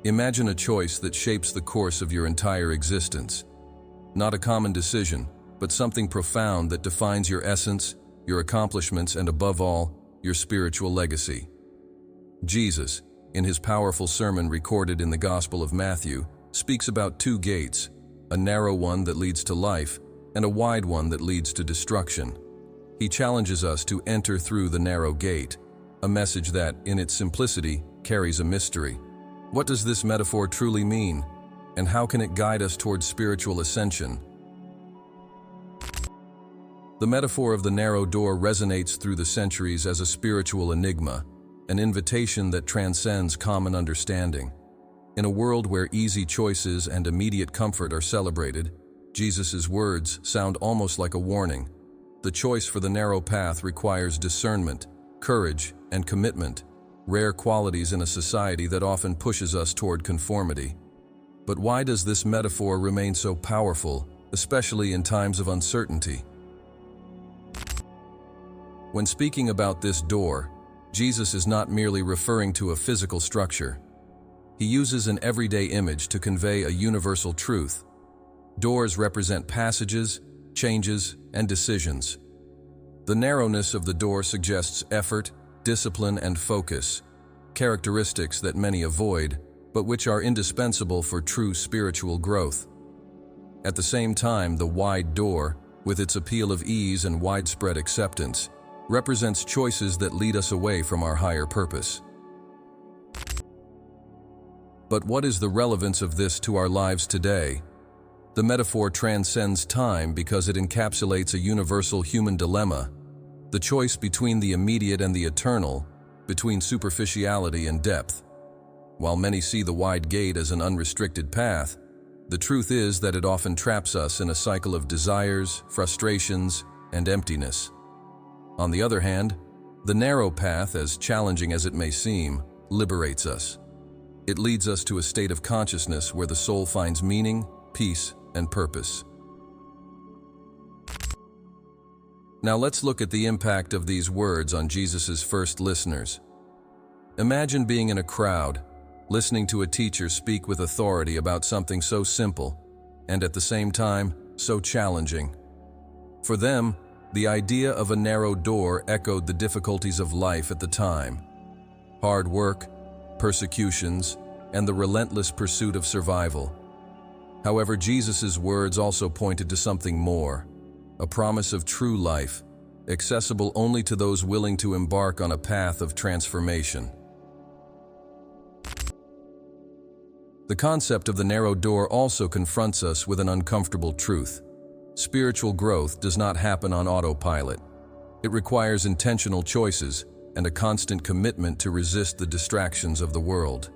Imagine a choice that shapes the course of your entire existence. Not a common decision, but something profound that defines your essence, your accomplishments, and above all, your spiritual legacy. Jesus, in his powerful sermon recorded in the Gospel of Matthew, speaks about two gates, a narrow one that leads to life, and a wide one that leads to destruction. He challenges us to enter through the narrow gate, a message that, in its simplicity, carries a mystery. What does this metaphor truly mean, and how can it guide us towards spiritual ascension? The metaphor of the narrow door resonates through the centuries as a spiritual enigma, an invitation that transcends common understanding. In a world where easy choices and immediate comfort are celebrated, Jesus' words sound almost like a warning. The choice for the narrow path requires discernment, courage, and commitment, rare qualities in a society that often pushes us toward conformity. But why does this metaphor remain so powerful, especially in times of uncertainty? When speaking about this door, Jesus is not merely referring to a physical structure. He uses an everyday image to convey a universal truth. Doors represent passages, changes, and decisions. The narrowness of the door suggests effort, discipline, and focus, characteristics that many avoid, but which are indispensable for true spiritual growth. At the same time, the wide door, with its appeal of ease and widespread acceptance, represents choices that lead us away from our higher purpose. But what is the relevance of this to our lives today? The metaphor transcends time because it encapsulates a universal human dilemma, the choice between the immediate and the eternal, between superficiality and depth. While many see the wide gate as an unrestricted path, the truth is that it often traps us in a cycle of desires, frustrations, and emptiness. On the other hand, the narrow path, as challenging as it may seem, liberates us. It leads us to a state of consciousness where the soul finds meaning, peace, and purpose. Now let's look at the impact of these words on Jesus' first listeners. Imagine being in a crowd, listening to a teacher speak with authority about something so simple, and at the same time, so challenging. For them, the idea of a narrow door echoed the difficulties of life at the time. Hard work, persecutions, and the relentless pursuit of survival. However, Jesus' words also pointed to something more, a promise of true life, accessible only to those willing to embark on a path of transformation. The concept of the narrow door also confronts us with an uncomfortable truth. Spiritual growth does not happen on autopilot. It requires intentional choices and a constant commitment to resist the distractions of the world.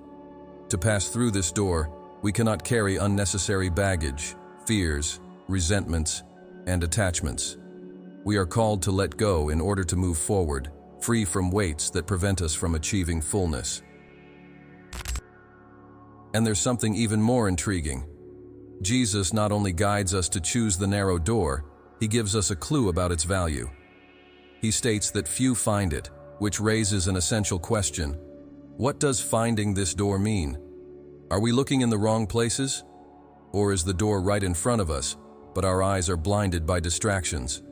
To pass through this door, we cannot carry unnecessary baggage, fears, resentments, and attachments. We are called to let go in order to move forward, free from weights that prevent us from achieving fullness. And there's something even more intriguing. Jesus not only guides us to choose the narrow door, he gives us a clue about its value. He states that few find it, which raises an essential question. What does finding this door mean? Are we looking in the wrong places? Or is the door right in front of us, but our eyes are blinded by distractions?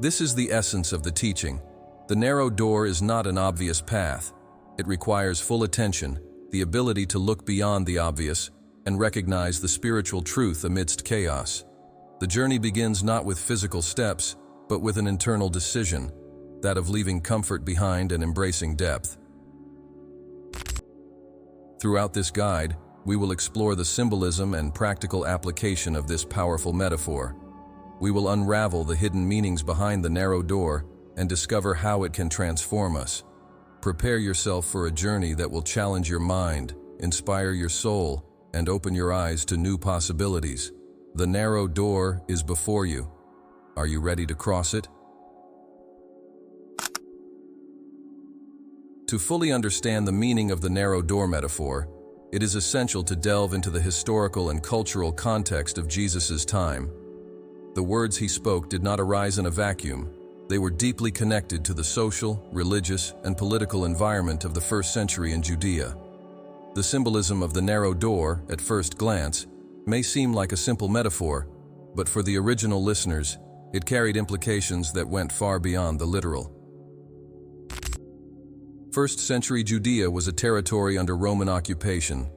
This is the essence of the teaching. The narrow door is not an obvious path. It requires full attention, the ability to look beyond the obvious, and recognize the spiritual truth amidst chaos. The journey begins not with physical steps, but with an internal decision, that of leaving comfort behind and embracing depth. Throughout this guide, we will explore the symbolism and practical application of this powerful metaphor. We will unravel the hidden meanings behind the narrow door and discover how it can transform us. Prepare yourself for a journey that will challenge your mind, inspire your soul, and open your eyes to new possibilities. The narrow door is before you. Are you ready to cross it? To fully understand the meaning of the narrow door metaphor, it is essential to delve into the historical and cultural context of Jesus' time. The words he spoke did not arise in a vacuum. They were deeply connected to the social, religious, and political environment of the first century in Judea. The symbolism of the narrow door, at first glance, may seem like a simple metaphor, but for the original listeners, it carried implications that went far beyond the literal. First century Judea was a territory under Roman occupation.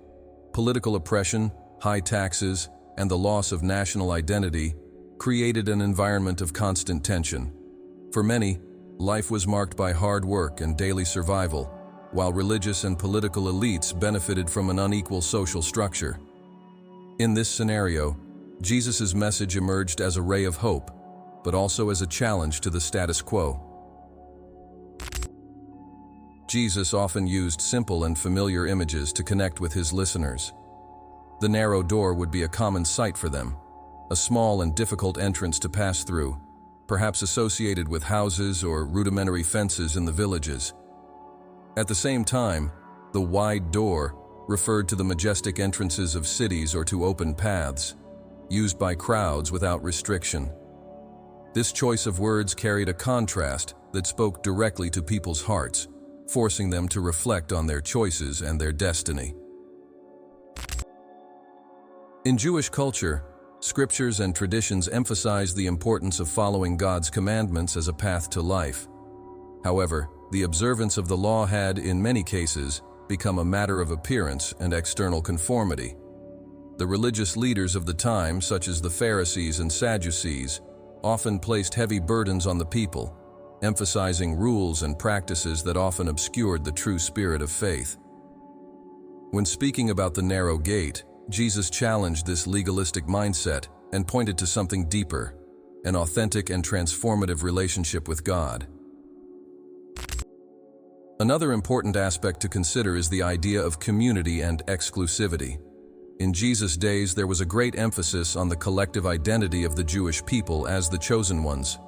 Political oppression, high taxes, and the loss of national identity created an environment of constant tension. For many, life was marked by hard work and daily survival, while religious and political elites benefited from an unequal social structure. In this scenario, Jesus' message emerged as a ray of hope, but also as a challenge to the status quo. Jesus often used simple and familiar images to connect with his listeners. The narrow door would be a common sight for them, a small and difficult entrance to pass through, perhaps associated with houses or rudimentary fences in the villages. At the same time, the wide door referred to the majestic entrances of cities or to open paths, used by crowds without restriction. This choice of words carried a contrast that spoke directly to people's hearts, forcing them to reflect on their choices and their destiny. In Jewish culture, scriptures and traditions emphasize the importance of following God's commandments as a path to life. However, the observance of the law had, in many cases, become a matter of appearance and external conformity. The religious leaders of the time, such as the Pharisees and Sadducees, often placed heavy burdens on the people, emphasizing rules and practices that often obscured the true spirit of faith. When speaking about the narrow gate, Jesus challenged this legalistic mindset and pointed to something deeper, an authentic and transformative relationship with God. Another important aspect to consider is the idea of community and exclusivity. In Jesus' days, there was a great emphasis on the collective identity of the Jewish people as the chosen ones.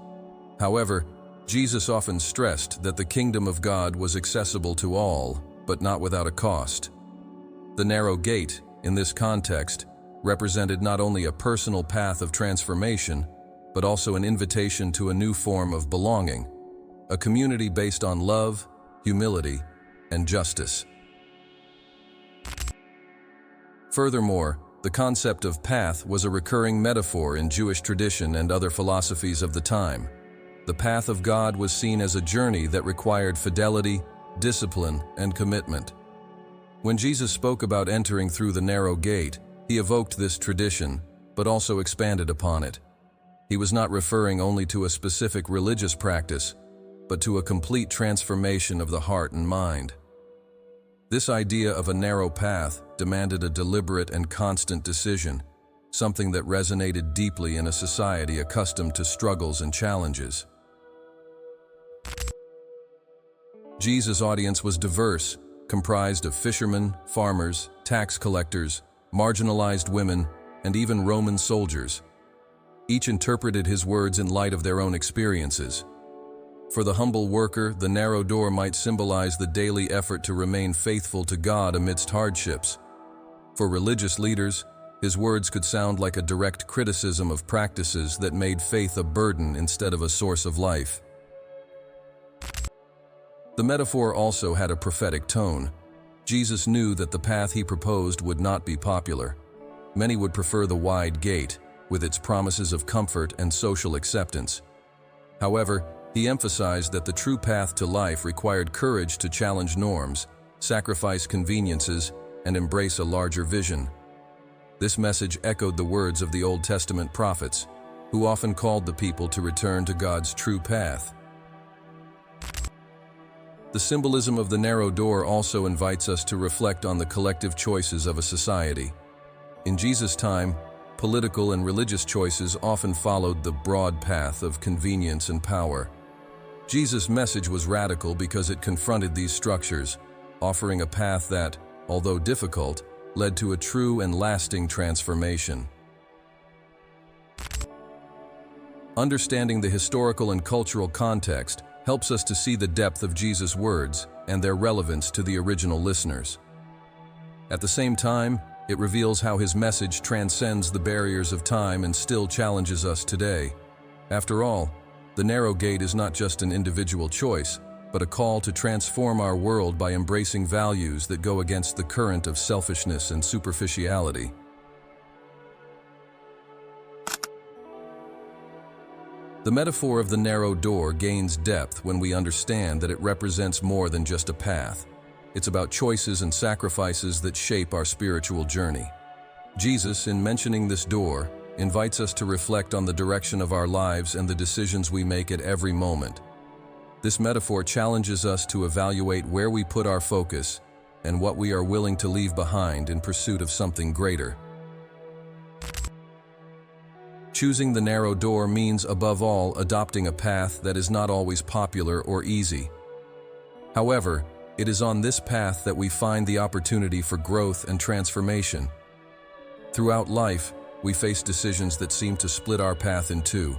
However, Jesus often stressed that the kingdom of God was accessible to all, but not without a cost. The narrow gate, in this context, represented not only a personal path of transformation, but also an invitation to a new form of belonging, a community based on love, humility, and justice. Furthermore, the concept of path was a recurring metaphor in Jewish tradition and other philosophies of the time. The path of God was seen as a journey that required fidelity, discipline, and commitment. When Jesus spoke about entering through the narrow gate, he evoked this tradition, but also expanded upon it. He was not referring only to a specific religious practice, but to a complete transformation of the heart and mind. This idea of a narrow path demanded a deliberate and constant decision, something that resonated deeply in a society accustomed to struggles and challenges. Jesus' audience was diverse, comprised of fishermen, farmers, tax collectors, marginalized women, and even Roman soldiers. Each interpreted his words in light of their own experiences. For the humble worker, the narrow door might symbolize the daily effort to remain faithful to God amidst hardships. For religious leaders, his words could sound like a direct criticism of practices that made faith a burden instead of a source of life. The metaphor also had a prophetic tone. Jesus knew that the path he proposed would not be popular. Many would prefer the wide gate, with its promises of comfort and social acceptance. However, he emphasized that the true path to life required courage to challenge norms, sacrifice conveniences, and embrace a larger vision. This message echoed the words of the Old Testament prophets, who often called the people to return to God's true path. The symbolism of the narrow door also invites us to reflect on the collective choices of a society. In Jesus' time, political and religious choices often followed the broad path of convenience and power. Jesus' message was radical because it confronted these structures, offering a path that, although difficult, led to a true and lasting transformation. Understanding the historical and cultural context helps us to see the depth of Jesus' words and their relevance to the original listeners. At the same time, it reveals how his message transcends the barriers of time and still challenges us today. After all, The narrow gate is not just an individual choice, but a call to transform our world by embracing values that go against the current of selfishness and superficiality. The metaphor of the narrow door gains depth when we understand that it represents more than just a path. It's about choices and sacrifices that shape our spiritual journey. Jesus, in mentioning this door, invites us to reflect on the direction of our lives and the decisions we make at every moment. This metaphor challenges us to evaluate where we put our focus and what we are willing to leave behind in pursuit of something greater. Choosing the narrow door means, above all, adopting a path that is not always popular or easy. However, it is on this path that we find the opportunity for growth and transformation. Throughout life, we face decisions that seem to split our path in two: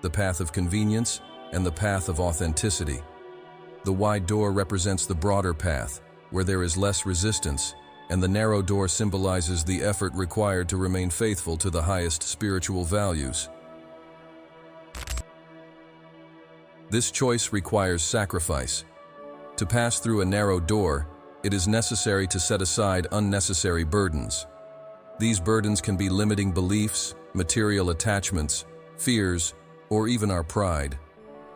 the path of convenience and the path of authenticity. The wide door represents the broader path, where there is less resistance, and the narrow door symbolizes the effort required to remain faithful to the highest spiritual values. This choice requires sacrifice. To pass through a narrow door, it is necessary to set aside unnecessary burdens. These burdens can be limiting beliefs, material attachments, fears, or even our pride.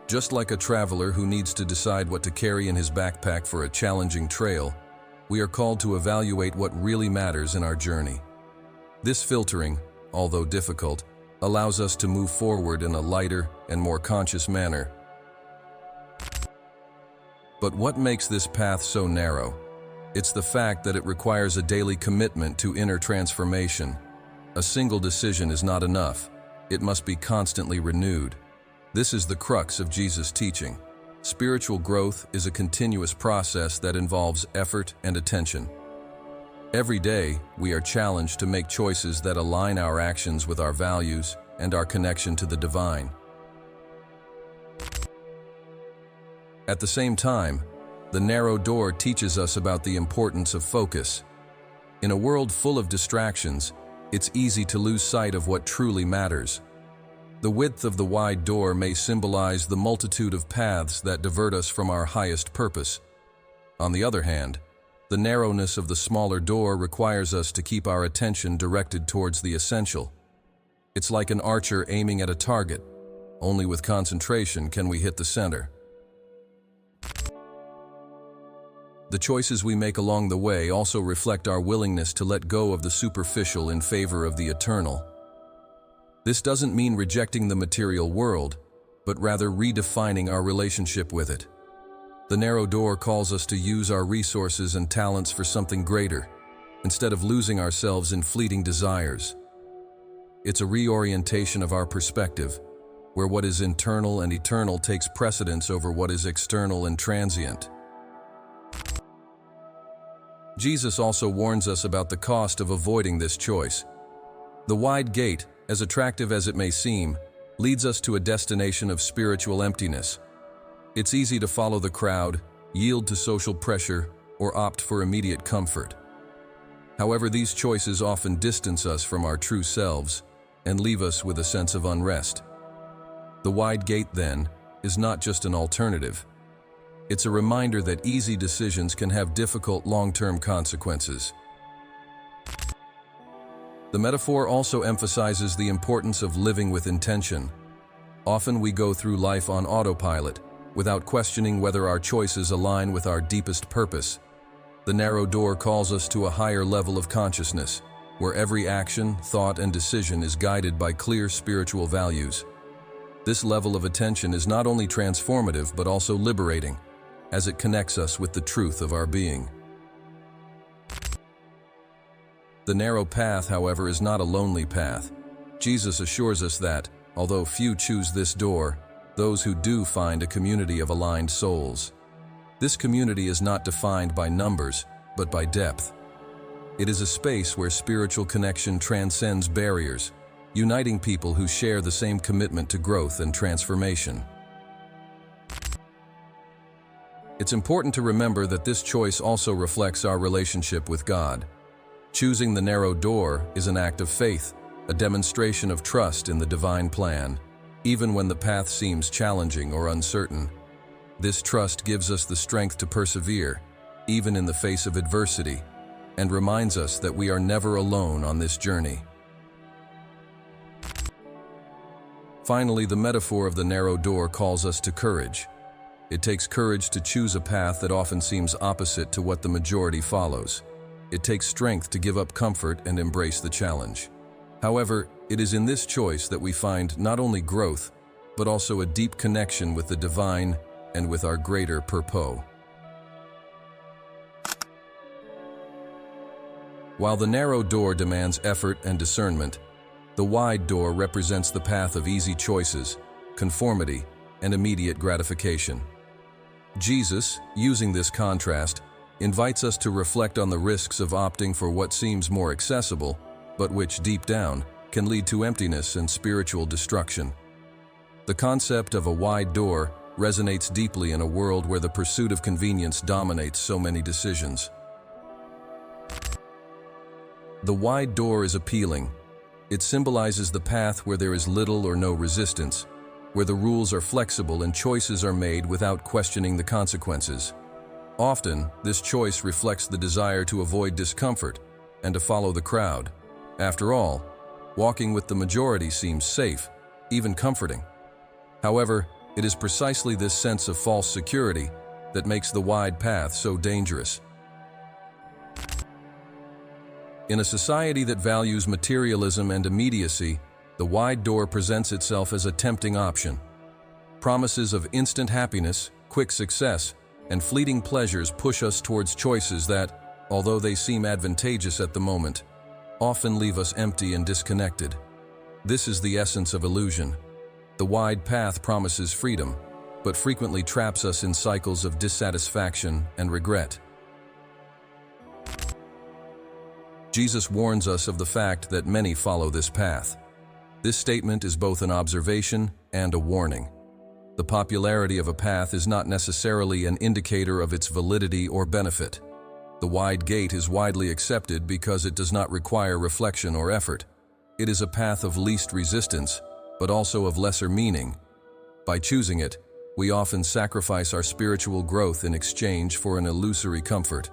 Just like a traveler who needs to decide what to carry in his backpack for a challenging trail, we are called to evaluate what really matters in our journey. This filtering, although difficult, allows us to move forward in a lighter and more conscious manner. But what makes this path so narrow? It's the fact that it requires a daily commitment to inner transformation. A single decision is not enough. It must be constantly renewed. This is the crux of Jesus' teaching. Spiritual growth is a continuous process that involves effort and attention. Every day, we are challenged to make choices that align our actions with our values and our connection to the divine. At the same time, the narrow door teaches us about the importance of focus. In a world full of distractions, it's easy to lose sight of what truly matters. The width of the wide door may symbolize the multitude of paths that divert us from our highest purpose. On the other hand, the narrowness of the smaller door requires us to keep our attention directed towards the essential. It's like an archer aiming at a target. Only with concentration can we hit the center. The choices we make along the way also reflect our willingness to let go of the superficial in favor of the eternal. This doesn't mean rejecting the material world, but rather redefining our relationship with it. The narrow door calls us to use our resources and talents for something greater, instead of losing ourselves in fleeting desires. It's a reorientation of our perspective, where what is internal and eternal takes precedence over what is external and transient. Jesus also warns us about the cost of avoiding this choice. The wide gate, as attractive as it may seem, leads us to a destination of spiritual emptiness. It's easy to follow the crowd, yield to social pressure, or opt for immediate comfort. However, these choices often distance us from our true selves and leave us with a sense of unrest. The wide gate, then, is not just an alternative. It's a reminder that easy decisions can have difficult long-term consequences. The metaphor also emphasizes the importance of living with intention. Often we go through life on autopilot, without questioning whether our choices align with our deepest purpose. The narrow door calls us to a higher level of consciousness, where every action, thought, and decision is guided by clear spiritual values. This level of attention is not only transformative but also liberating, as it connects us with the truth of our being. The narrow path, however, is not a lonely path. Jesus assures us that, although few choose this door, those who do find a community of aligned souls. This community is not defined by numbers, but by depth. It is a space where spiritual connection transcends barriers, uniting people who share the same commitment to growth and transformation. It's important to remember that this choice also reflects our relationship with God. Choosing the narrow door is an act of faith, a demonstration of trust in the divine plan. even when the path seems challenging or uncertain. This trust gives us the strength to persevere, even in the face of adversity, and reminds us that we are never alone on this journey. Finally, the metaphor of the narrow door calls us to courage. It takes courage to choose a path that often seems opposite to what the majority follows. It takes strength to give up comfort and embrace the challenge. However, it is in this choice that we find not only growth, but also a deep connection with the divine and with our greater purpose. While the narrow door demands effort and discernment, the wide door represents the path of easy choices, conformity, and immediate gratification. Jesus, using this contrast, invites us to reflect on the risks of opting for what seems more accessible, but which, deep down, can lead to emptiness and spiritual destruction. The concept of a wide door resonates deeply in a world where the pursuit of convenience dominates so many decisions. The wide door is appealing. It symbolizes the path where there is little or no resistance, where the rules are flexible and choices are made without questioning the consequences. Often, this choice reflects the desire to avoid discomfort and to follow the crowd. After all, walking with the majority seems safe, even comforting. However, it is precisely this sense of false security that makes the wide path so dangerous. In a society that values materialism and immediacy, the wide door presents itself as a tempting option. Promises of instant happiness, quick success, and fleeting pleasures push us towards choices that, although they seem advantageous at the moment, often leave us empty and disconnected. This is the essence of illusion. The wide path promises freedom, but frequently traps us in cycles of dissatisfaction and regret. Jesus warns us of the fact that many follow this path. This statement is both an observation and a warning. The popularity of a path is not necessarily an indicator of its validity or benefit. The wide gate is widely accepted because it does not require reflection or effort. It is a path of least resistance, but also of lesser meaning. By choosing it, we often sacrifice our spiritual growth in exchange for an illusory comfort.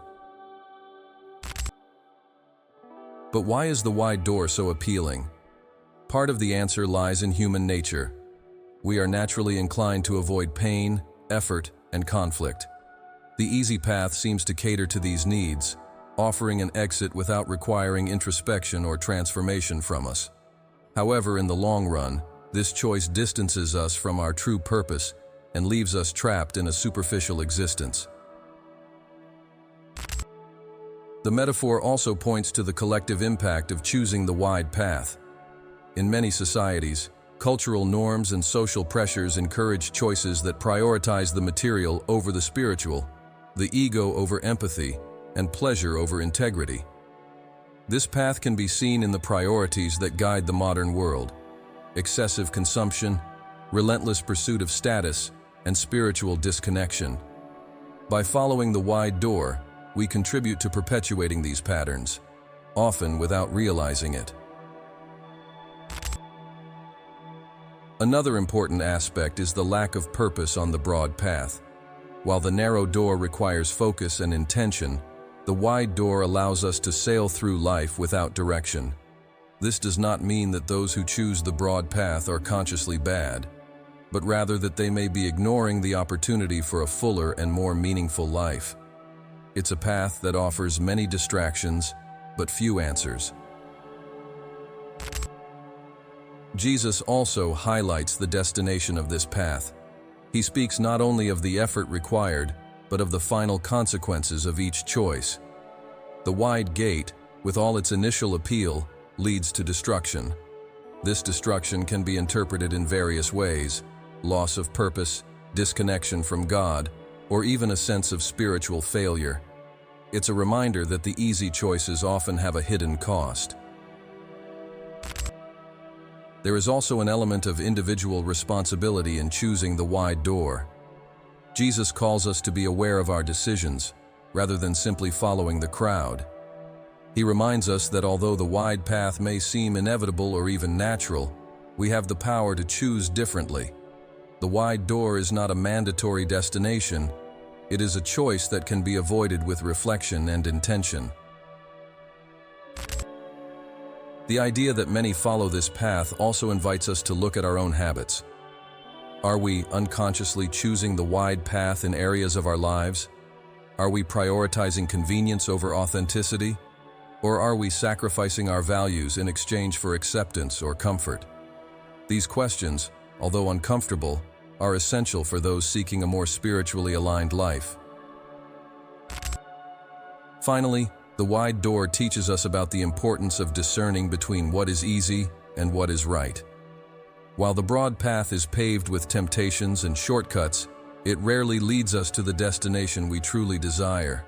But why is the wide door so appealing? Part of the answer lies in human nature. We are naturally inclined to avoid pain, effort, and conflict. The easy path seems to cater to these needs, offering an exit without requiring introspection or transformation from us. However, in the long run, this choice distances us from our true purpose and leaves us trapped in a superficial existence. The metaphor also points to the collective impact of choosing the wide path. In many societies, cultural norms and social pressures encourage choices that prioritize the material over the spiritual, the ego over empathy, and pleasure over integrity. This path can be seen in the priorities that guide the modern world: excessive consumption, relentless pursuit of status, and spiritual disconnection. By following the wide door, we contribute to perpetuating these patterns, often without realizing it. Another important aspect is the lack of purpose on the broad path. While the narrow door requires focus and intention, the wide door allows us to sail through life without direction. This does not mean that those who choose the broad path are consciously bad, but rather that they may be ignoring the opportunity for a fuller and more meaningful life. It's a path that offers many distractions, but few answers. Jesus also highlights the destination of this path. He speaks not only of the effort required, but of the final consequences of each choice. The wide gate, with all its initial appeal, leads to destruction. This destruction can be interpreted in various ways: loss of purpose, disconnection from God, or even a sense of spiritual failure. It's a reminder that the easy choices often have a hidden cost. There is also an element of individual responsibility in choosing the wide door. Jesus calls us to be aware of our decisions, rather than simply following the crowd. He reminds us that although the wide path may seem inevitable or even natural, we have the power to choose differently. The wide door is not a mandatory destination, it is a choice that can be avoided with reflection and intention. The idea that many follow this path also invites us to look at our own habits. Are we unconsciously choosing the wide path in areas of our lives? Are we prioritizing convenience over authenticity? Or are we sacrificing our values in exchange for acceptance or comfort? These questions, although uncomfortable, are essential for those seeking a more spiritually aligned life. Finally, the wide door teaches us about the importance of discerning between what is easy and what is right. While the broad path is paved with temptations and shortcuts, it rarely leads us to the destination we truly desire.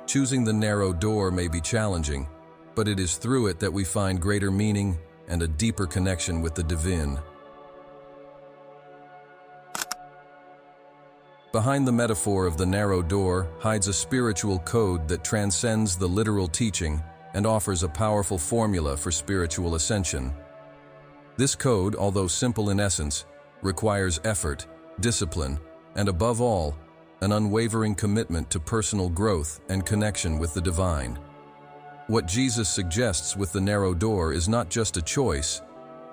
Choosing the narrow door may be challenging, but it is through it that we find greater meaning and a deeper connection with the divine. Behind the metaphor of the narrow door hides a spiritual code that transcends the literal teaching and offers a powerful formula for spiritual ascension. This code, although simple in essence, requires effort, discipline, and above all, an unwavering commitment to personal growth and connection with the divine. What Jesus suggests with the narrow door is not just a choice,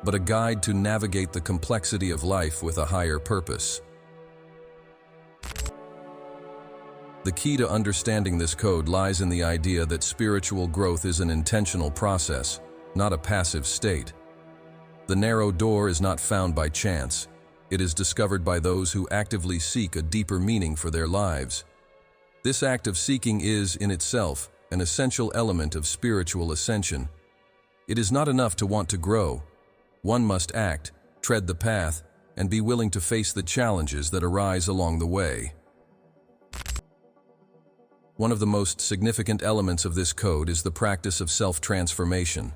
but a guide to navigate the complexity of life with a higher purpose. The key to understanding this code lies in the idea that spiritual growth is an intentional process, not a passive state. The narrow door is not found by chance. It is discovered by those who actively seek a deeper meaning for their lives. This act of seeking is, in itself, an essential element of spiritual ascension. It is not enough to want to grow. One must act, tread the path, and be willing to face the challenges that arise along the way. One of the most significant elements of this code is the practice of self-transformation.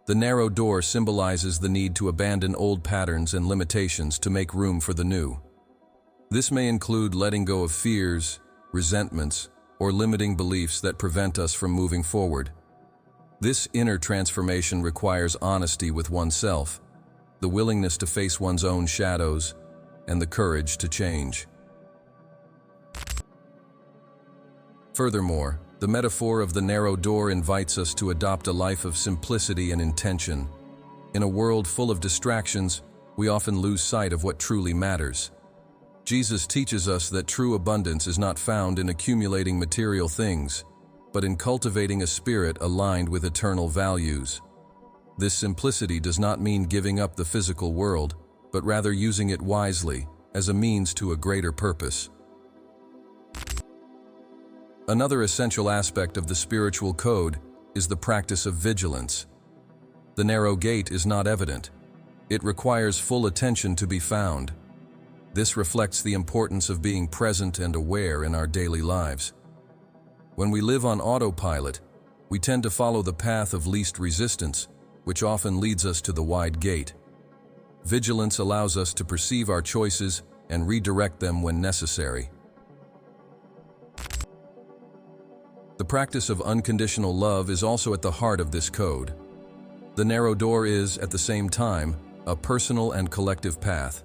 The narrow door symbolizes the need to abandon old patterns and limitations to make room for the new. This may include letting go of fears, resentments, or limiting beliefs that prevent us from moving forward. This inner transformation requires honesty with oneself, the willingness to face one's own shadows, and the courage to change. Furthermore, the metaphor of the narrow door invites us to adopt a life of simplicity and intention. In a world full of distractions, we often lose sight of what truly matters. Jesus teaches us that true abundance is not found in accumulating material things, but in cultivating a spirit aligned with eternal values. This simplicity does not mean giving up the physical world, but rather using it wisely as a means to a greater purpose. Another essential aspect of the spiritual code is the practice of vigilance. The narrow gate is not evident. It requires full attention to be found. This reflects the importance of being present and aware in our daily lives. When we live on autopilot, we tend to follow the path of least resistance, which often leads us to the wide gate. Vigilance allows us to perceive our choices and redirect them when necessary. The practice of unconditional love is also at the heart of this code. The narrow door is, at the same time, a personal and collective path.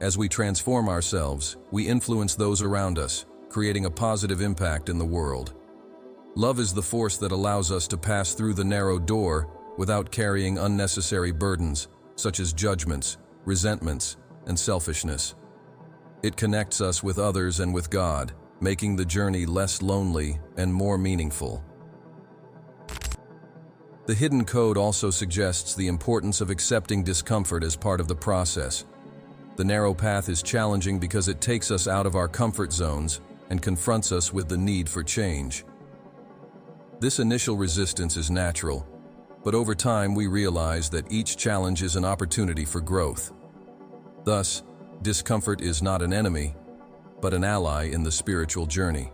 As we transform ourselves, we influence those around us, creating a positive impact in the world. Love is the force that allows us to pass through the narrow door without carrying unnecessary burdens, such as judgments, resentments, and selfishness. It connects us with others and with God, making the journey less lonely and more meaningful. The hidden code also suggests the importance of accepting discomfort as part of the process. The narrow path is challenging because it takes us out of our comfort zones and confronts us with the need for change. This initial resistance is natural, but over time we realize that each challenge is an opportunity for growth. Thus, discomfort is not an enemy, but an ally in the spiritual journey.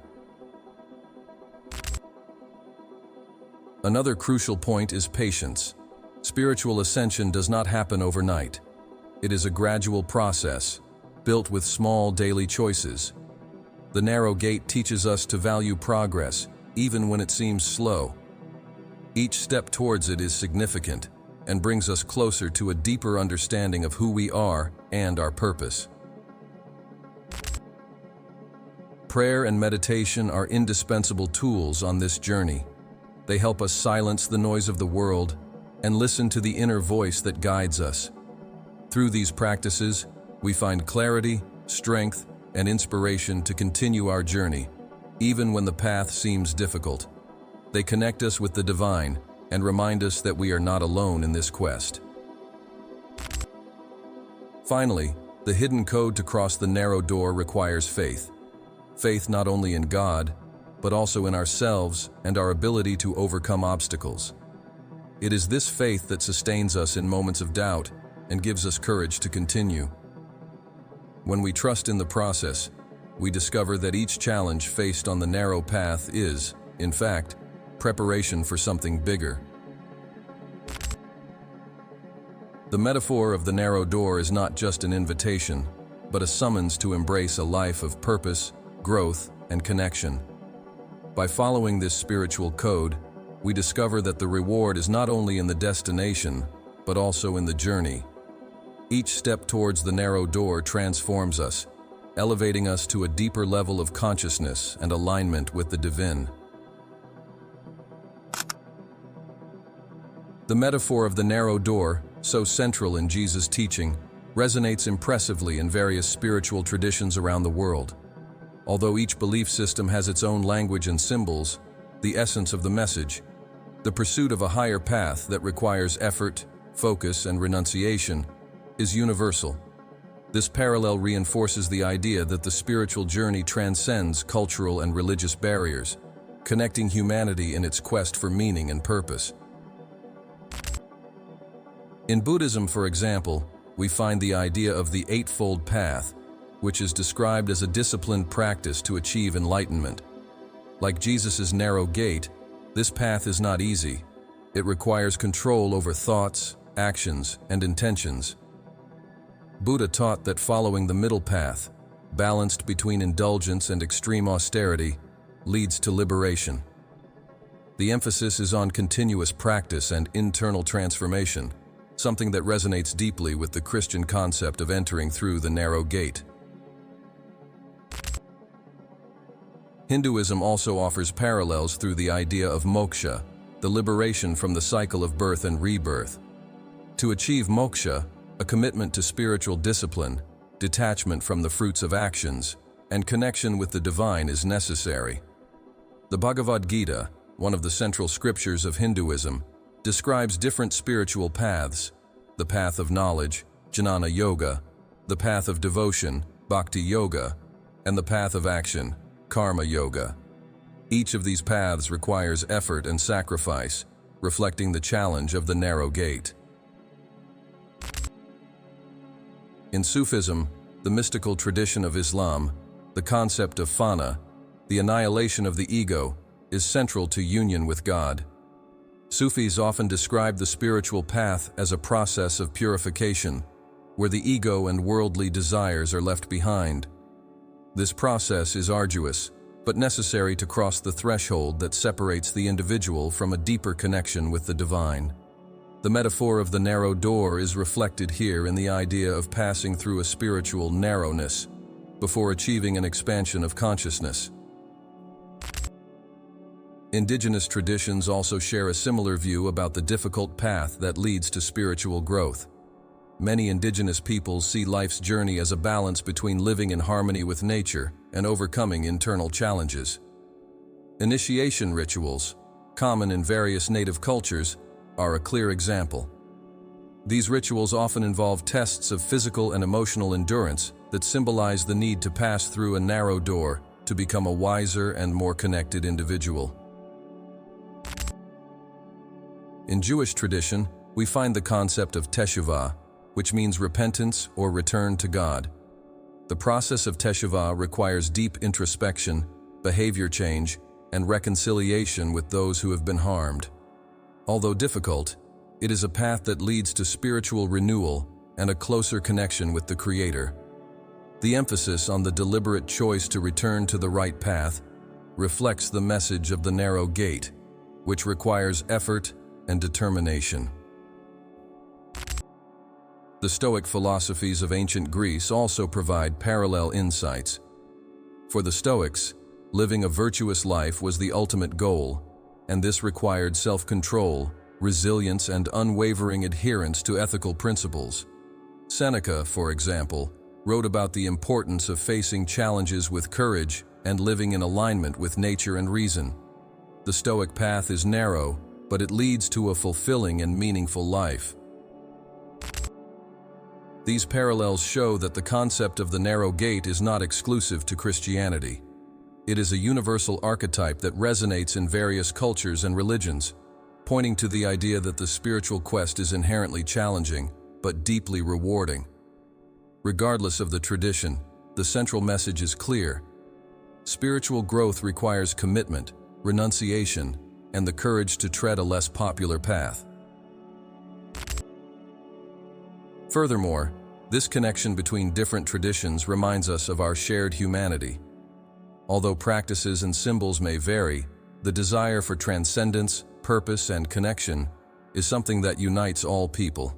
Another crucial point is patience. Spiritual ascension does not happen overnight. It is a gradual process, built with small daily choices. The narrow gate teaches us to value progress, even when it seems slow. Each step towards it is significant, and brings us closer to a deeper understanding of who we are and our purpose. Prayer and meditation are indispensable tools on this journey. They help us silence the noise of the world and listen to the inner voice that guides us. Through these practices, we find clarity, strength, and inspiration to continue our journey, even when the path seems difficult. They connect us with the divine and remind us that we are not alone in this quest. Finally, the hidden code to cross the narrow door requires faith. Faith not only in God, but also in ourselves and our ability to overcome obstacles. It is this faith that sustains us in moments of doubt and gives us courage to continue. When we trust in the process, we discover that each challenge faced on the narrow path is, in fact, preparation for something bigger. The metaphor of the narrow door is not just an invitation, but a summons to embrace a life of purpose, growth, and connection. By following this spiritual code, we discover that the reward is not only in the destination, but also in the journey. Each step towards the narrow door transforms us, elevating us to a deeper level of consciousness and alignment with the divine. The metaphor of the narrow door, so central in Jesus' teaching, resonates impressively in various spiritual traditions around the world. Although each belief system has its own language and symbols, the essence of the message, the pursuit of a higher path that requires effort, focus, and renunciation, is universal. This parallel reinforces the idea that the spiritual journey transcends cultural and religious barriers, connecting humanity in its quest for meaning and purpose. In Buddhism, for example, we find the idea of the Eightfold Path, which is described as a disciplined practice to achieve enlightenment. Like Jesus' narrow gate, this path is not easy. It requires control over thoughts, actions, and intentions. Buddha taught that following the middle path, balanced between indulgence and extreme austerity, leads to liberation. The emphasis is on continuous practice and internal transformation, something that resonates deeply with the Christian concept of entering through the narrow gate. Hinduism also offers parallels through the idea of moksha, the liberation from the cycle of birth and rebirth. To achieve moksha, a commitment to spiritual discipline, detachment from the fruits of actions, and connection with the divine is necessary. The Bhagavad Gita, one of the central scriptures of Hinduism, describes different spiritual paths: the path of knowledge, Jnana Yoga, the path of devotion, Bhakti Yoga, and the path of action, Karma Yoga. Each of these paths requires effort and sacrifice, reflecting the challenge of the narrow gate. In Sufism, the mystical tradition of Islam, the concept of fana, the annihilation of the ego, is central to union with God. Sufis often describe the spiritual path as a process of purification, where the ego and worldly desires are left behind. This process is arduous, but necessary to cross the threshold that separates the individual from a deeper connection with the divine. The metaphor of the narrow door is reflected here in the idea of passing through a spiritual narrowness before achieving an expansion of consciousness. Indigenous traditions also share a similar view about the difficult path that leads to spiritual growth. Many indigenous peoples see life's journey as a balance between living in harmony with nature and overcoming internal challenges. Initiation rituals, common in various native cultures, are a clear example. These rituals often involve tests of physical and emotional endurance that symbolize the need to pass through a narrow door to become a wiser and more connected individual. In Jewish tradition, we find the concept of teshuvah, which means repentance or return to God. The process of teshuvah requires deep introspection, behavior change, and reconciliation with those who have been harmed. Although difficult, it is a path that leads to spiritual renewal and a closer connection with the Creator. The emphasis on the deliberate choice to return to the right path reflects the message of the narrow gate, which requires effort and determination. The Stoic philosophies of ancient Greece also provide parallel insights. For the Stoics, living a virtuous life was the ultimate goal, and this required self-control, resilience, and unwavering adherence to ethical principles. Seneca, for example, wrote about the importance of facing challenges with courage and living in alignment with nature and reason. The Stoic path is narrow, but it leads to a fulfilling and meaningful life. These parallels show that the concept of the narrow gate is not exclusive to Christianity. It is a universal archetype that resonates in various cultures and religions, pointing to the idea that the spiritual quest is inherently challenging, but deeply rewarding. Regardless of the tradition, the central message is clear. Spiritual growth requires commitment, renunciation, and the courage to tread a less popular path. Furthermore, this connection between different traditions reminds us of our shared humanity. Although practices and symbols may vary, the desire for transcendence, purpose, and connection is something that unites all people.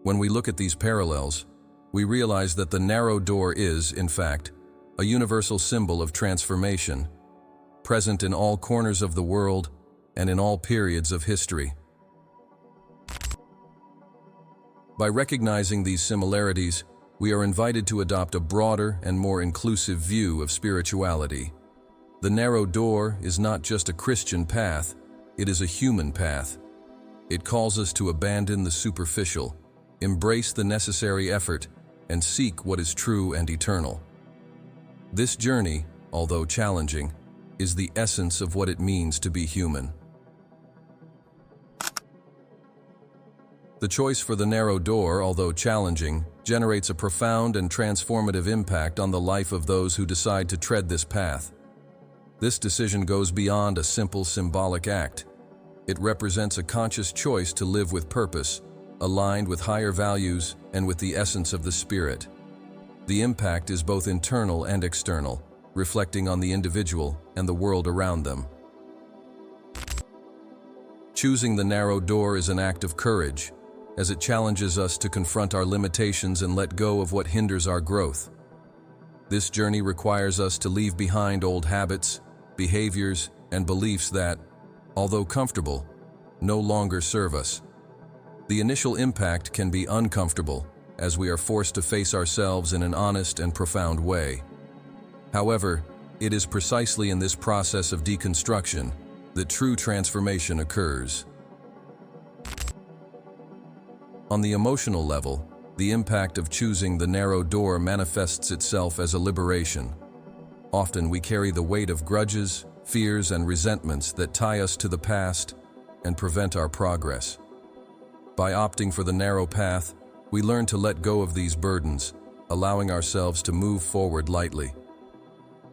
When we look at these parallels, we realize that the narrow door is, in fact, a universal symbol of transformation, present in all corners of the world and in all periods of history. By recognizing these similarities, we are invited to adopt a broader and more inclusive view of spirituality. The narrow door is not just a Christian path, it is a human path. It calls us to abandon the superficial, embrace the necessary effort, and seek what is true and eternal. This journey, although challenging, is the essence of what it means to be human. The choice for the narrow door, although challenging, generates a profound and transformative impact on the life of those who decide to tread this path. This decision goes beyond a simple symbolic act. It represents a conscious choice to live with purpose, aligned with higher values and with the essence of the Spirit. The impact is both internal and external, reflecting on the individual and the world around them. Choosing the narrow door is an act of courage, as it challenges us to confront our limitations and let go of what hinders our growth. This journey requires us to leave behind old habits, behaviors, and beliefs that, although comfortable, no longer serve us. The initial impact can be uncomfortable, as we are forced to face ourselves in an honest and profound way. However, it is precisely in this process of deconstruction that true transformation occurs. On the emotional level, the impact of choosing the narrow door manifests itself as a liberation. Often we carry the weight of grudges, fears, and resentments that tie us to the past and prevent our progress. By opting for the narrow path, we learn to let go of these burdens, allowing ourselves to move forward lightly.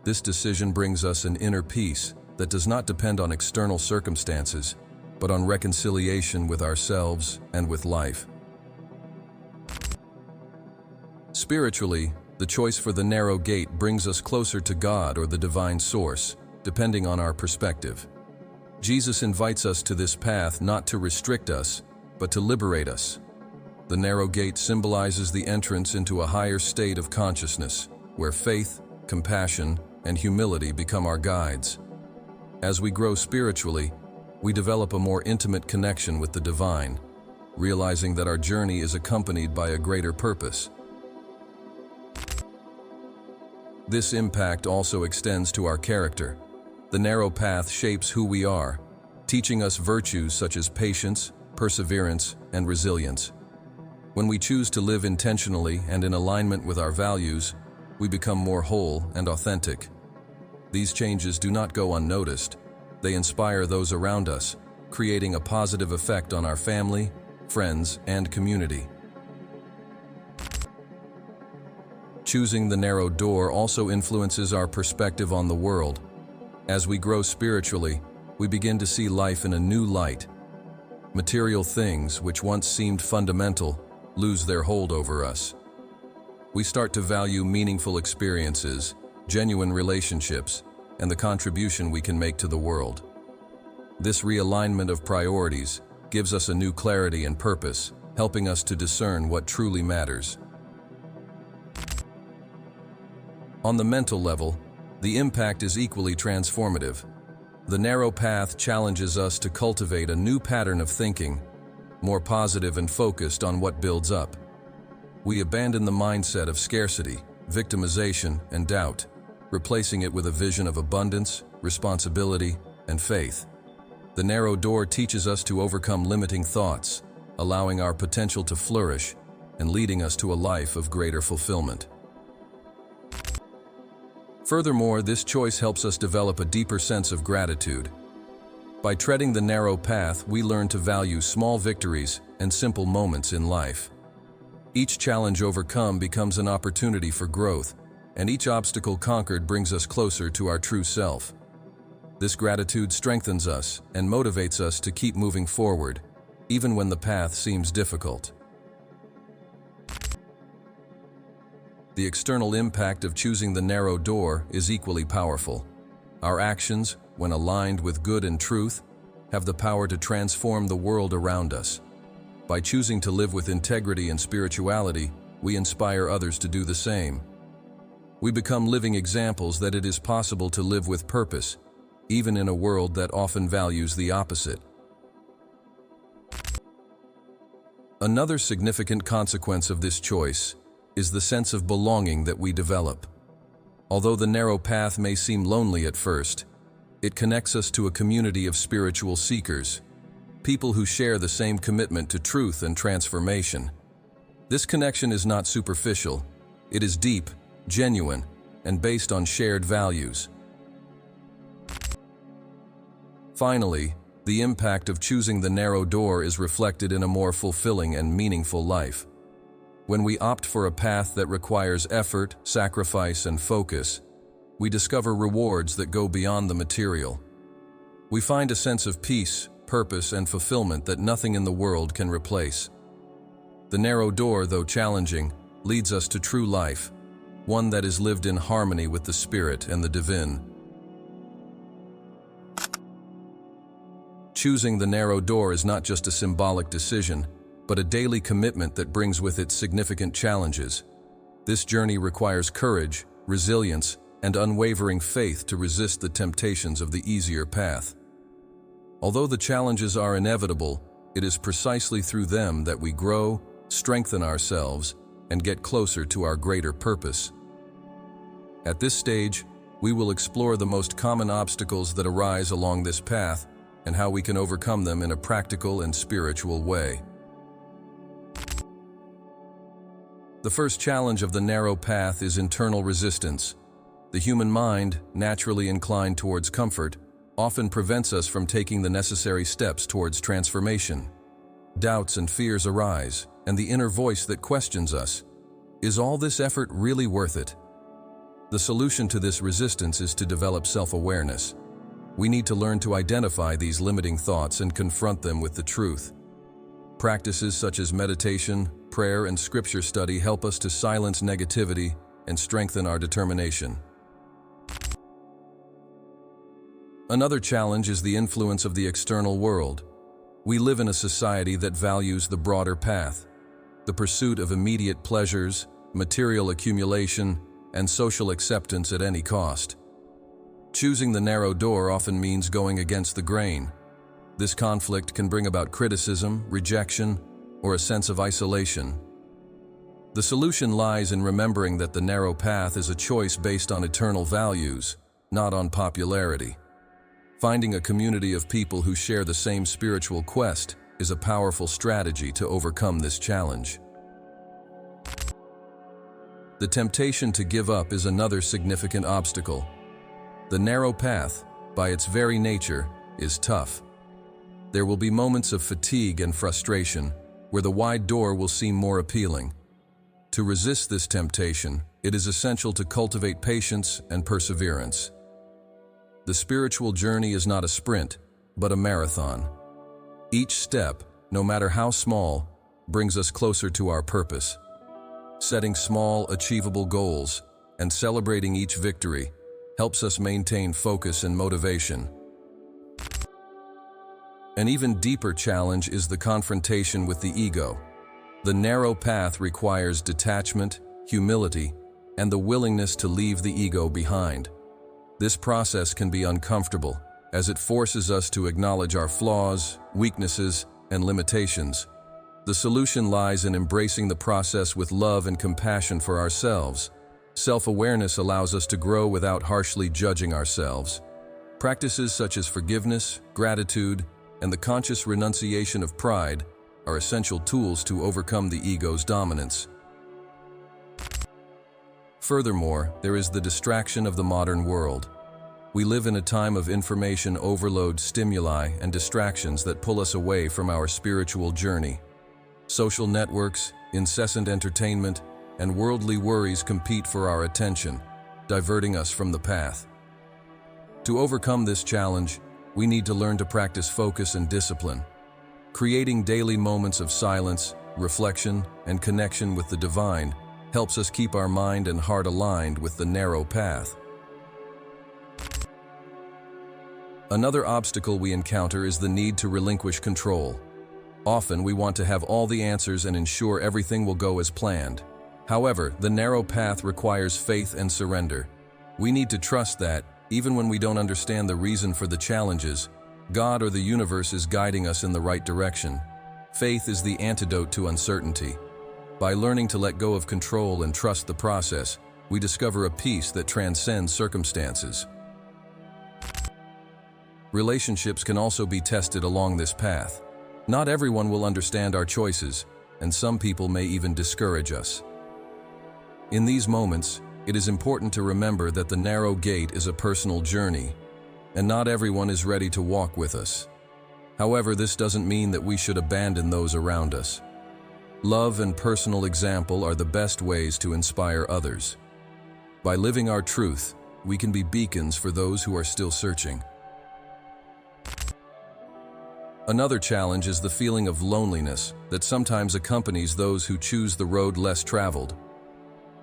This decision brings us an inner peace that does not depend on external circumstances, but on reconciliation with ourselves and with life. Spiritually, the choice for the narrow gate brings us closer to God or the divine source, depending on our perspective. Jesus invites us to this path not to restrict us, but to liberate us. The narrow gate symbolizes the entrance into a higher state of consciousness, where faith, compassion, and humility become our guides. As we grow spiritually, we develop a more intimate connection with the divine, realizing that our journey is accompanied by a greater purpose. This impact also extends to our character. The narrow path shapes who we are, teaching us virtues such as patience, perseverance, and resilience. When we choose to live intentionally and in alignment with our values, we become more whole and authentic. These changes do not go unnoticed. They inspire those around us, creating a positive effect on our family, friends, and community. Choosing the narrow door also influences our perspective on the world. As we grow spiritually, we begin to see life in a new light. Material things, which once seemed fundamental, lose their hold over us. We start to value meaningful experiences, genuine relationships, and the contribution we can make to the world. This realignment of priorities gives us a new clarity and purpose, helping us to discern what truly matters. On the mental level, the impact is equally transformative. The narrow path challenges us to cultivate a new pattern of thinking, more positive and focused on what builds up. We abandon the mindset of scarcity, victimization, and doubt, replacing it with a vision of abundance, responsibility, and faith. The narrow door teaches us to overcome limiting thoughts, allowing our potential to flourish and leading us to a life of greater fulfillment. Furthermore, this choice helps us develop a deeper sense of gratitude. By treading the narrow path, we learn to value small victories and simple moments in life. Each challenge overcome becomes an opportunity for growth, and each obstacle conquered brings us closer to our true self. This gratitude strengthens us and motivates us to keep moving forward, even when the path seems difficult. The external impact of choosing the narrow door is equally powerful. Our actions, when aligned with good and truth, have the power to transform the world around us. By choosing to live with integrity and spirituality, we inspire others to do the same. We become living examples that it is possible to live with purpose, even in a world that often values the opposite. Another significant consequence of this choice is the sense of belonging that we develop. Although the narrow path may seem lonely at first, it connects us to a community of spiritual seekers, people who share the same commitment to truth and transformation. This connection is not superficial, it is deep, genuine, and based on shared values. Finally, the impact of choosing the narrow door is reflected in a more fulfilling and meaningful life. When we opt for a path that requires effort, sacrifice, and focus, we discover rewards that go beyond the material. We find a sense of peace, purpose, and fulfillment that nothing in the world can replace. The narrow door, though challenging, leads us to true life, one that is lived in harmony with the spirit and the divine. Choosing the narrow door is not just a symbolic decision, but a daily commitment that brings with it significant challenges. This journey requires courage, resilience, and unwavering faith to resist the temptations of the easier path. Although the challenges are inevitable, it is precisely through them that we grow, strengthen ourselves, and get closer to our greater purpose. At this stage, we will explore the most common obstacles that arise along this path and how we can overcome them in a practical and spiritual way. The first challenge of the narrow path is internal resistance. The human mind, naturally inclined towards comfort, often prevents us from taking the necessary steps towards transformation. Doubts and fears arise, and the inner voice that questions us, is all this effort really worth it? The solution to this resistance is to develop self-awareness. We need to learn to identify these limiting thoughts and confront them with the truth. Practices such as meditation, prayer, and scripture study help us to silence negativity and strengthen our determination. Another challenge is the influence of the external world. We live in a society that values the broader path, the pursuit of immediate pleasures, material accumulation, and social acceptance at any cost. Choosing the narrow door often means going against the grain. This conflict can bring about criticism, rejection, or a sense of isolation. The solution lies in remembering that the narrow path is a choice based on eternal values, not on popularity. Finding a community of people who share the same spiritual quest is a powerful strategy to overcome this challenge. The temptation to give up is another significant obstacle. The narrow path, by its very nature, is tough. There will be moments of fatigue and frustration, where the wide door will seem more appealing. To resist this temptation, it is essential to cultivate patience and perseverance. The spiritual journey is not a sprint, but a marathon. Each step, no matter how small, brings us closer to our purpose. Setting small, achievable goals and celebrating each victory helps us maintain focus and motivation. An even deeper challenge is the confrontation with the ego. The narrow path requires detachment, humility, and the willingness to leave the ego behind. This process can be uncomfortable, as it forces us to acknowledge our flaws, weaknesses, and limitations. The solution lies in embracing the process with love and compassion for ourselves. Self-awareness allows us to grow without harshly judging ourselves. Practices such as forgiveness, gratitude, and the conscious renunciation of pride are essential tools to overcome the ego's dominance. Furthermore, there is the distraction of the modern world. We live in a time of information overload, stimuli, and distractions that pull us away from our spiritual journey. Social networks, incessant entertainment, and worldly worries compete for our attention, diverting us from the path. To overcome this challenge, we need to learn to practice focus and discipline. Creating daily moments of silence, reflection, and connection with the divine helps us keep our mind and heart aligned with the narrow path. Another obstacle we encounter is the need to relinquish control. Often we want to have all the answers and ensure everything will go as planned. However, the narrow path requires faith and surrender. We need to trust that, even when we don't understand the reason for the challenges, God or the universe is guiding us in the right direction. Faith is the antidote to uncertainty. By learning to let go of control and trust the process, we discover a peace that transcends circumstances. Relationships can also be tested along this path. Not everyone will understand our choices, and some people may even discourage us. In these moments, it is important to remember that the narrow gate is a personal journey, and not everyone is ready to walk with us. However, this doesn't mean that we should abandon those around us. Love and personal example are the best ways to inspire others. By living our truth, we can be beacons for those who are still searching. Another challenge is the feeling of loneliness that sometimes accompanies those who choose the road less traveled.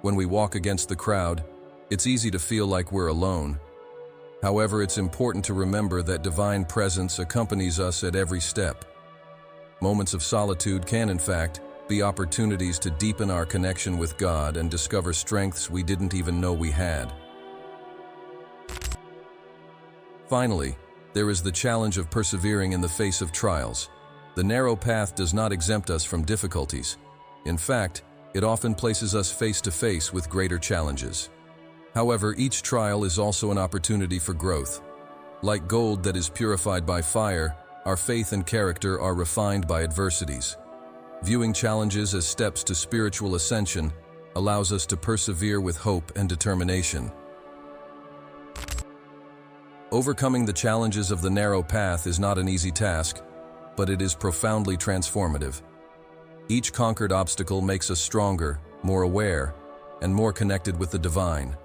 When we walk against the crowd, it's easy to feel like we're alone. However, it's important to remember that divine presence accompanies us at every step. Moments of solitude can, in fact, be opportunities to deepen our connection with God and discover strengths we didn't even know we had. Finally, there is the challenge of persevering in the face of trials. The narrow path does not exempt us from difficulties. In fact, it often places us face to face with greater challenges. However, each trial is also an opportunity for growth. Like gold that is purified by fire, our faith and character are refined by adversities. Viewing challenges as steps to spiritual ascension allows us to persevere with hope and determination. Overcoming the challenges of the narrow path is not an easy task, but it is profoundly transformative. Each conquered obstacle makes us stronger, more aware, and more connected with the divine.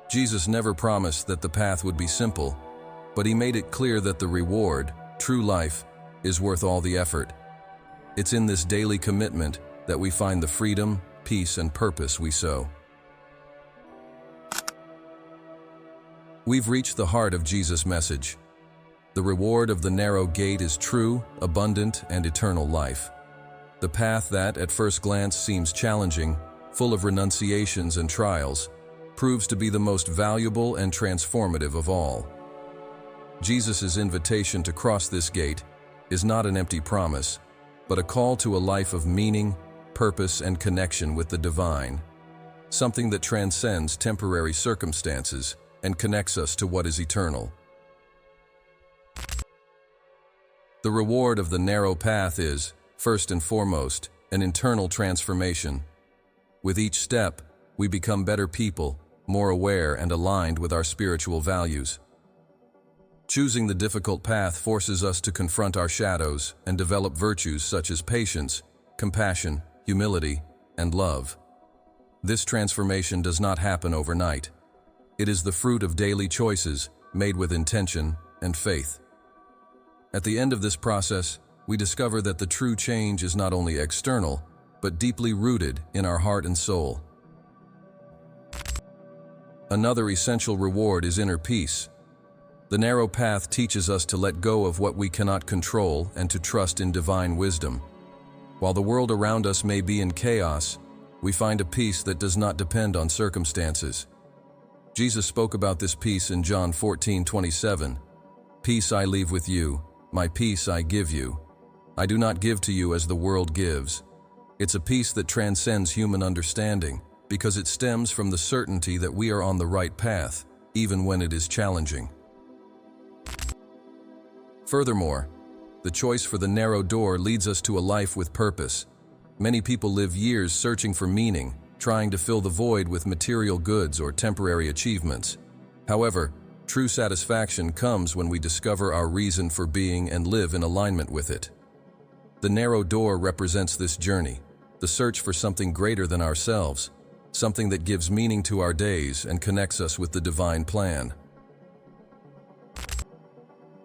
Jesus never promised that the path would be simple, but he made it clear that the reward, true life, is worth all the effort. It's in this daily commitment that we find the freedom, peace, and purpose we sow. We've reached the heart of Jesus' message. The reward of the narrow gate is true, abundant, and eternal life. The path that, at first glance, seems challenging, full of renunciations and trials, proves to be the most valuable and transformative of all. Jesus' invitation to cross this gate is not an empty promise, but a call to a life of meaning, purpose, and connection with the divine, something that transcends temporary circumstances and connects us to what is eternal. The reward of the narrow path is, first and foremost, an internal transformation. With each step, we become better people, more aware and aligned with our spiritual values. Choosing the difficult path forces us to confront our shadows and develop virtues such as patience, compassion, humility, and love. This transformation does not happen overnight. It is the fruit of daily choices made with intention and faith. At the end of this process, we discover that the true change is not only external, but deeply rooted in our heart and soul. Another essential reward is inner peace. The narrow path teaches us to let go of what we cannot control and to trust in divine wisdom. While the world around us may be in chaos, we find a peace that does not depend on circumstances. Jesus spoke about this peace in John 14:27. "Peace I leave with you, my peace I give you. I do not give to you as the world gives." It's a peace that transcends human understanding because it stems from the certainty that we are on the right path, even when it is challenging. Furthermore, the choice for the narrow door leads us to a life with purpose. Many people live years searching for meaning, trying to fill the void with material goods or temporary achievements. However, true satisfaction comes when we discover our reason for being and live in alignment with it. The narrow door represents this journey, the search for something greater than ourselves, something that gives meaning to our days and connects us with the divine plan.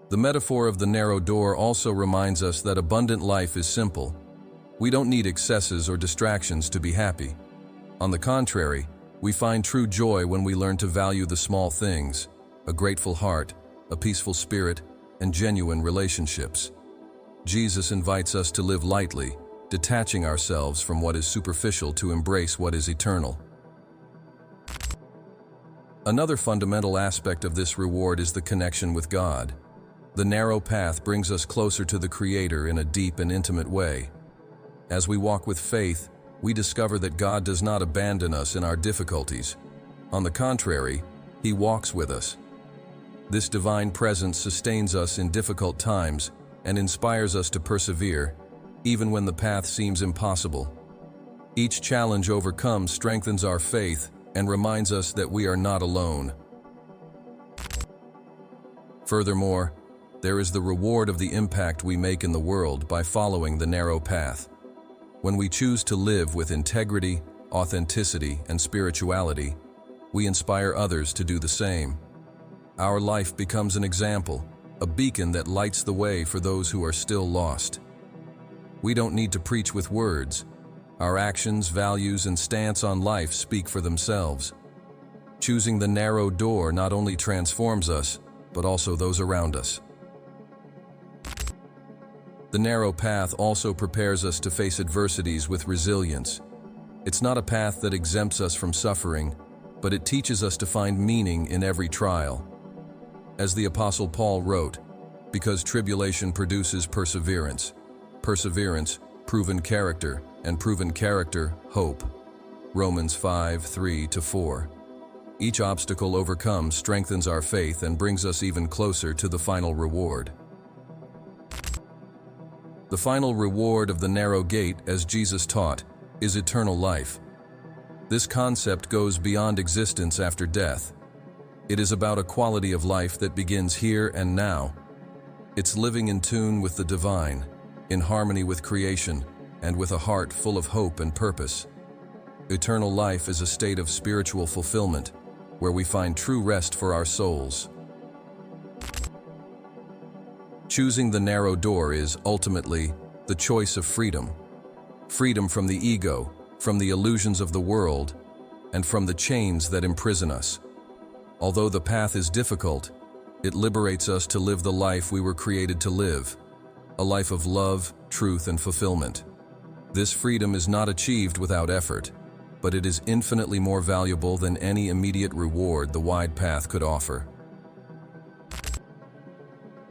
The metaphor of the narrow door also reminds us that abundant life is simple. We don't need excesses or distractions to be happy. On the contrary, we find true joy when we learn to value the small things, a grateful heart, a peaceful spirit, and genuine relationships. Jesus invites us to live lightly, detaching ourselves from what is superficial to embrace what is eternal. Another fundamental aspect of this reward is the connection with God. The narrow path brings us closer to the Creator in a deep and intimate way. As we walk with faith, we discover that God does not abandon us in our difficulties. On the contrary, He walks with us. This divine presence sustains us in difficult times and inspires us to persevere, even when the path seems impossible. Each challenge overcome strengthens our faith and reminds us that we are not alone. Furthermore, there is the reward of the impact we make in the world by following the narrow path. When we choose to live with integrity, authenticity, and spirituality, we inspire others to do the same. Our life becomes an example, a beacon that lights the way for those who are still lost. We don't need to preach with words. Our actions, values, and stance on life speak for themselves. Choosing the narrow door not only transforms us, but also those around us. The narrow path also prepares us to face adversities with resilience. It's not a path that exempts us from suffering, but it teaches us to find meaning in every trial. As the Apostle Paul wrote, "Because tribulation produces perseverance, perseverance, proven character, and proven character, hope." Romans 5:3-4. Each obstacle overcome strengthens our faith and brings us even closer to the final reward. The final reward of the narrow gate, as Jesus taught, is eternal life. This concept goes beyond existence after death. It is about a quality of life that begins here and now. It's living in tune with the divine, in harmony with creation, and with a heart full of hope and purpose. Eternal life is a state of spiritual fulfillment, where we find true rest for our souls. Choosing the narrow door is, ultimately, the choice of freedom. Freedom from the ego, from the illusions of the world, and from the chains that imprison us. Although the path is difficult, it liberates us to live the life we were created to live, a life of love, truth, and fulfillment. This freedom is not achieved without effort, but it is infinitely more valuable than any immediate reward the wide path could offer.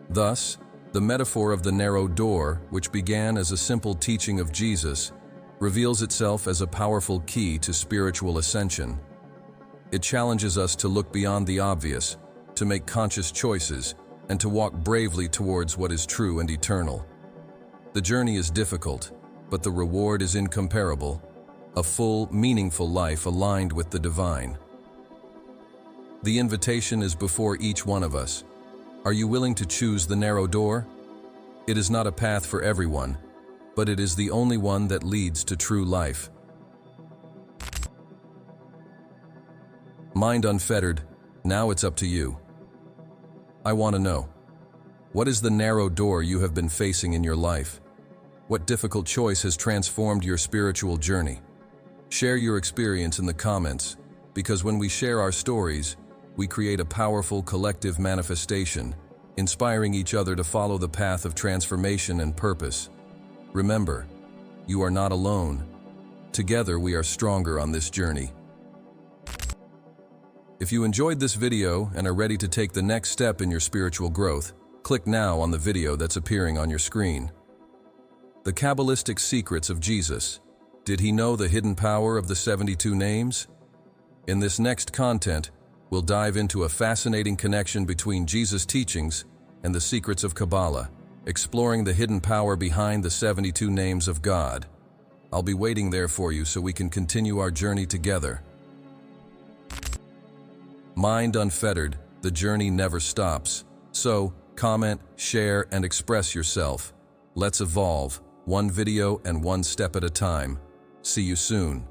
Thus, the metaphor of the narrow door, which began as a simple teaching of Jesus, reveals itself as a powerful key to spiritual ascension. It challenges us to look beyond the obvious, to make conscious choices, and to walk bravely towards what is true and eternal. The journey is difficult, but the reward is incomparable, a full, meaningful life aligned with the divine. The invitation is before each one of us. Are you willing to choose the narrow door? It is not a path for everyone, but it is the only one that leads to true life. Mind unfettered, now it's up to you. I want to know, what is the narrow door you have been facing in your life? What difficult choice has transformed your spiritual journey? Share your experience in the comments, because when we share our stories, we create a powerful collective manifestation, inspiring each other to follow the path of transformation and purpose. Remember, You are not alone. Together we are stronger on this journey. If you enjoyed this video and are ready to take the next step in your spiritual growth, click now on the video that's appearing on your screen. The Kabbalistic Secrets of Jesus. Did he know the hidden power of the 72 names? In this next content, we'll dive into a fascinating connection between Jesus' teachings and the secrets of Kabbalah, exploring the hidden power behind the 72 names of God. I'll be waiting there for you so we can continue our journey together. Mind Unfettered, the journey never stops. So, comment, share, and express yourself. Let's evolve, one video and one step at a time. See you soon.